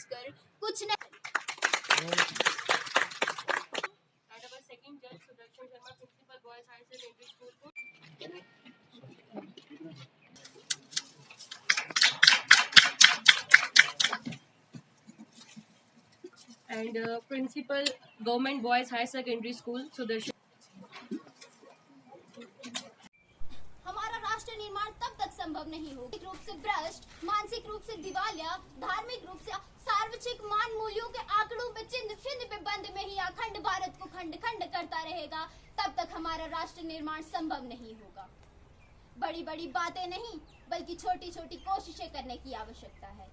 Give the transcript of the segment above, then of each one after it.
कर कुछ नहीं। And principal government boys higher secondary school Sudarshan. हमारा राष्ट्र निर्माण तब तक संभव नहीं होगा रूप से भ्रष्ट, मानसिक रूप से दिवालिया, धार्मिक रूप से सार्वजनिक मान मूल्यों के आंकड़ों पे चिन्ह चिन्ह पे बंद में ही अखंड भारत को खंड खंड करता रहेगा, तब तक हमारा राष्ट्र निर्माण संभव नहीं होगा। बड़ी बड़ी बातें नहीं बल्कि छोटी छोटी कोशिशें करने की आवश्यकता है,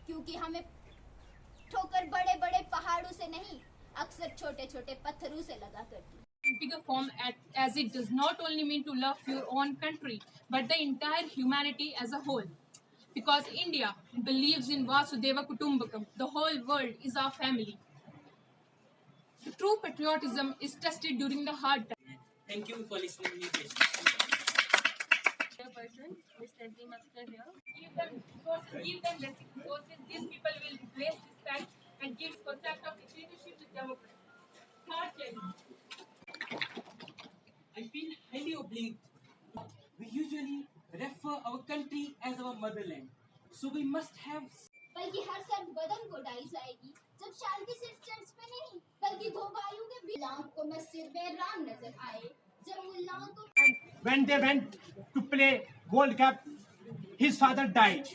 क्योंकि हमें ठोकर बड़े बड़े पहाड़ों से नहीं, अक्सर छोटे छोटे पत्थरों से लगा करती। Bigger form as it does not only mean to love your own country but the entire humanity as a whole, because India believes in Vasudeva Kutumbakam. The whole world is our family. The true patriotism is tested during the hard times. Thank you for listening to me. Person Ms. Tanzim Akhtar here. Give them resources, give them basic resources. These people will replace this fact and give concept of leadership with democracy. Third challenge. I feel highly obliged. We usually refer our country as our motherland, so we must have. बल्कि हर सर्द बदन को die जाएगी जब शांति सिर्फ church पे नहीं बल्कि दो भाइयों के बिलाम को मस्जिद में राम नजर आए, जब मुल्लाओं को when they went to play World Cup, his father died.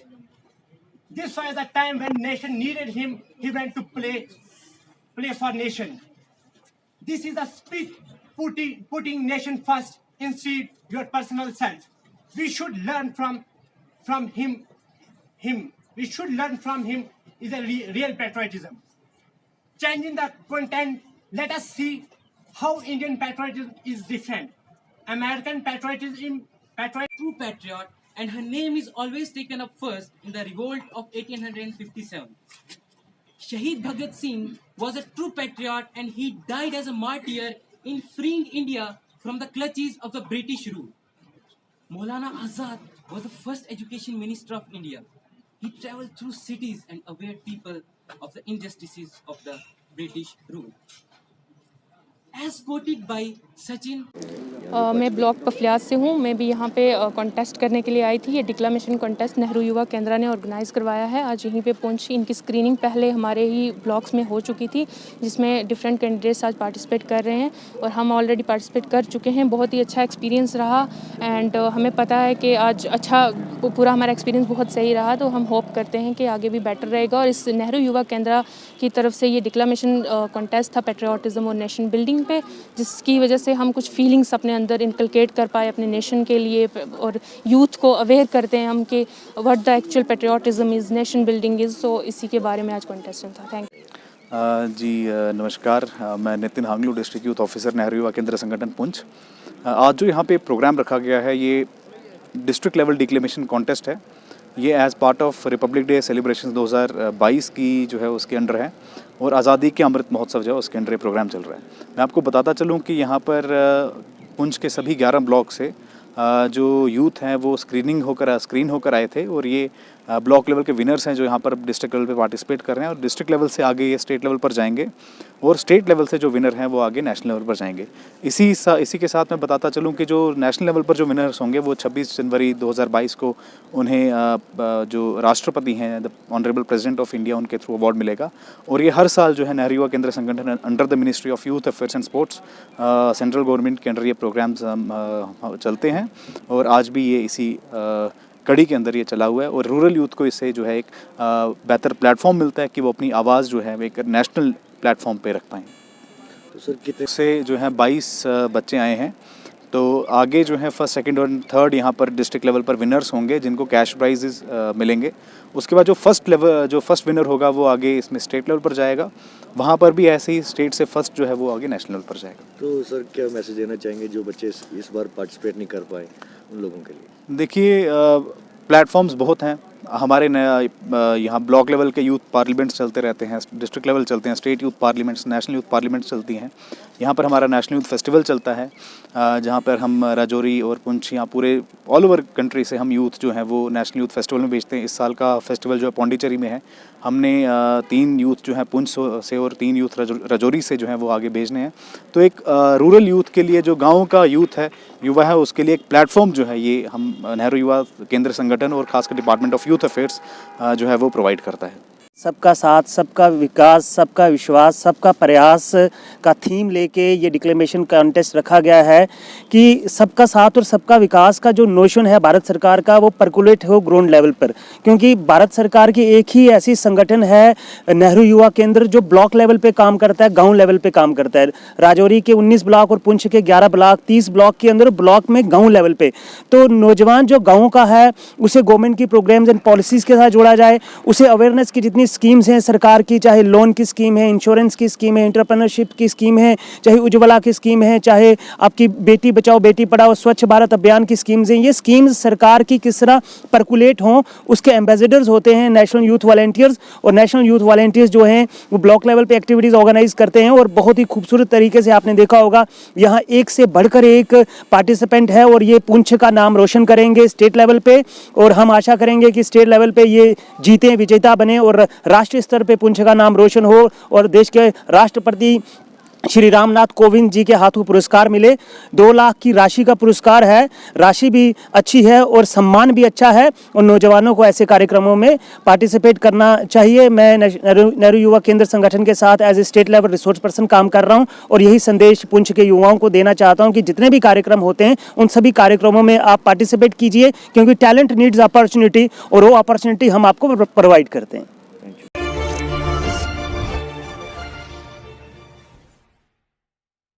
This was the time when nation needed him. He went to play for nation. This is the spirit putting nation first instead your personal self. We should learn from him. We should learn from him is a real patriotism. Changing the content, let us see how Indian patriotism is different. American patriotism, True patriot, and her name is always taken up first in the revolt of 1857. Shahid Bhagat Singh was a true patriot and he died as a martyr in freeing India from the clutches of the British rule. Maulana Azad was the first education minister of India. He traveled through cities and awared people of the injustices of the British rule. As quoted by Sachin. मैं block पफलियाज से हूँ। मैं भी यहाँ पे contest करने के लिए आई थी। ये डिक्लामेशन कॉन्टेस्ट नेहरू युवा केंद्र ने ऑर्गेनाइज़ करवाया है। आज यहीं पे पहुँची। इनकी स्क्रीनिंग पहले हमारे ही ब्लॉक्स में हो चुकी थी, जिसमें डिफरेंट कैंडिडेट्स आज पार्टिसिपेट कर रहे हैं और हम ऑलरेडी पार्टिसिपेट कर चुके हैं। बहुत ही अच्छा एक्सपीरियंस रहा एंड हमें पता है कि आज अच्छा पूरा हमारा एक्सपीरियंस बहुत सही रहा, तो हम होप करते हैं कि आगे भी बेटर रहेगा। और इस नेहरू युवा केंद्र की तरफ से ये डिक्लामेशन कॉन्टेस्ट था पेट्रियाटिज़म और नेशन बिल्डिंग पे, जिसकी वजह से हम कुछ फीलिंग्स अपने अंदर इनकलकेट कर पाए अपने नेशन के लिए और यूथ को अवेयर करते हैं हम कि what the actual patriotism is, nation building is. So इसी के बारे में आज कॉन्टेस्ट था। Thank you. जी नमस्कार, मैं Nitin Hanglu, district youth officer Nehru Yuva Kendra संगठन पुंछ। आज जो यहाँ पे प्रोग्राम रखा गया है ये डिस्ट्रिक्ट लेवल डिक्लेमेशन कॉन्टेस्ट है। ये as part of Republic day celebration 2022 की जो है उसके अंडर है और आज़ादी के अमृत महोत्सव जो है उसके अंडर ये प्रोग्राम चल रहा है। मैं आपको बताता चलूँ कि यहाँ पर पुंछ के सभी 11 ब्लॉक से जो यूथ हैं वो स्क्रीन होकर आए थे और ये ब्लॉक लेवल के विनर्स हैं जो यहाँ पर डिस्ट्रिक्ट लेवल पे पार्टिसिपेट कर रहे हैं और डिस्ट्रिक्ट लेवल से आगे ये स्टेट लेवल पर जाएंगे और स्टेट लेवल से जो विनर हैं वो आगे नेशनल लेवल पर जाएंगे। इसी के साथ मैं बताता चलूँ कि जो नेशनल लेवल पर जो विनर्स होंगे वो 26 जनवरी 2022 को उन्हें जो राष्ट्रपति हैं the honourable president of India उनके थ्रू अवार्ड मिलेगा। और ये हर साल जो है नेहरू युवा केंद्र संगठन under the ministry of youth affairs and sports central government के अंडर ये प्रोग्राम्स चलते हैं और आज भी ये इसी कड़ी के अंदर ये चला हुआ है और रूरल यूथ को इससे जो है एक बेहतर प्लेटफॉर्म मिलता है कि वो अपनी आवाज़ जो है एक नेशनल प्लेटफॉर्म पे रख पाएँ। तो सर कितने से जो है 22 बच्चे आए हैं, तो आगे जो है फर्स्ट सेकंड और थर्ड यहाँ पर डिस्ट्रिक्ट लेवल पर विनर्स होंगे जिनको कैश प्राइजेस मिलेंगे। उसके बाद जो फर्स्ट विनर होगा वो आगे इसमें स्टेट लेवल पर जाएगा, वहाँ पर भी ऐसे ही स्टेट से फर्स्ट जो है वो आगे नेशनल लेवल पर जाएगा। तो सर क्या मैसेज देना चाहेंगे जो बच्चे इस बार पार्टिसिपेट नहीं कर पाए उन लोगों के लिए? देखिए प्लेटफॉर्म्स बहुत हैं, हमारे यहाँ ब्लॉक लेवल के यूथ पार्लियामेंट्स चलते रहते हैं, डिस्ट्रिक्ट लेवल चलते हैं, state youth parliaments, national youth parliaments चलती हैं। यहाँ पर हमारा नेशनल यूथ फेस्टिवल चलता है, जहाँ पर हम राजौरी और पुंछ, यहाँ पूरे ऑल ओवर कंट्री से हम यूथ जो हैं वो नेशनल यूथ फेस्टिवल में भेजते हैं। इस साल का फेस्टिवल जो है पौंडीचेरी में है। हमने 3 यूथ जो हैं पुंछ से और 3 यूथ राजौरी से जो हैं वो आगे भेजने हैं। तो एक रूरल यूथ के लिए, जो गाँव का यूथ है, युवा है, उसके लिए एक प्लेटफॉर्म जो है ये हम नेहरू युवा केंद्र संगठन और खासकर डिपार्टमेंट ऑफ यूथ अफेयर्स जो है वो प्रोवाइड करता है। सबका साथ, सबका विकास, सबका विश्वास, सबका प्रयास का थीम लेके ये डिक्लेमेशन कॉन्टेस्ट रखा गया है कि सबका साथ और सबका विकास का जो नोशन है भारत सरकार का, वो पर्कुलेट हो ग्राउंड लेवल पर। क्योंकि भारत सरकार की एक ही ऐसी संगठन है नेहरू युवा केंद्र जो ब्लॉक लेवल पे काम करता है, गांव लेवल पे काम करता है। राजौरी के 19 ब्लॉक और पुंछ के 11 ब्लॉक, 30 ब्लॉक के अंदर ब्लॉक में गाँव लेवल पे। तो नौजवान जो गाँव का है उसे गवर्नमेंट की प्रोग्राम्स एंड पॉलिसीज़ के साथ जोड़ा जाए, उसे अवेयरनेस की जितनी स्कीम्स हैं सरकार की, चाहे लोन की स्कीम है, इंश्योरेंस की स्कीम है, एंटरप्रेन्योरशिप की स्कीम है, चाहे उज्ज्वला की स्कीम है, चाहे आपकी बेटी बचाओ बेटी पढ़ाओ स्वच्छ भारत अभियान की स्कीम्स हैं, ये स्कीम्स सरकार की किस तरह पर्कुलेट हों, उसके एम्बेसडर्स होते हैं नेशनल यूथ वॉलंटियर्स। और नेशनल यूथ वॉलंटियर्स जो हैं वो ब्लॉक लेवल पे एक्टिविटीज़ ऑर्गेनाइज करते हैं और बहुत ही खूबसूरत तरीके से आपने देखा होगा यहाँ एक से बढ़कर एक पार्टिसिपेंट है और ये पुंछ का नाम रोशन करेंगे स्टेट लेवल पे। और हम आशा करेंगे कि स्टेट लेवल पे ये जीतें, विजेता बने और राष्ट्रीय स्तर पे पुंछ का नाम रोशन हो और देश के राष्ट्रपति श्री रामनाथ कोविंद जी के हाथों पुरस्कार मिले। 2 लाख की राशि का पुरस्कार है, राशि भी अच्छी है और सम्मान भी अच्छा है और नौजवानों को ऐसे कार्यक्रमों में पार्टिसिपेट करना चाहिए। मैं नेहरू युवा केंद्र संगठन के साथ as a state level resource person काम कर रहा हूं और यही संदेश पुंछ के युवाओं को देना चाहता हूं कि जितने भी कार्यक्रम होते हैं उन सभी कार्यक्रमों में आप पार्टिसिपेट कीजिए, क्योंकि टैलेंट नीड्स अपॉर्चुनिटी और वो अपॉर्चुनिटी हम आपको प्रोवाइड करते हैं।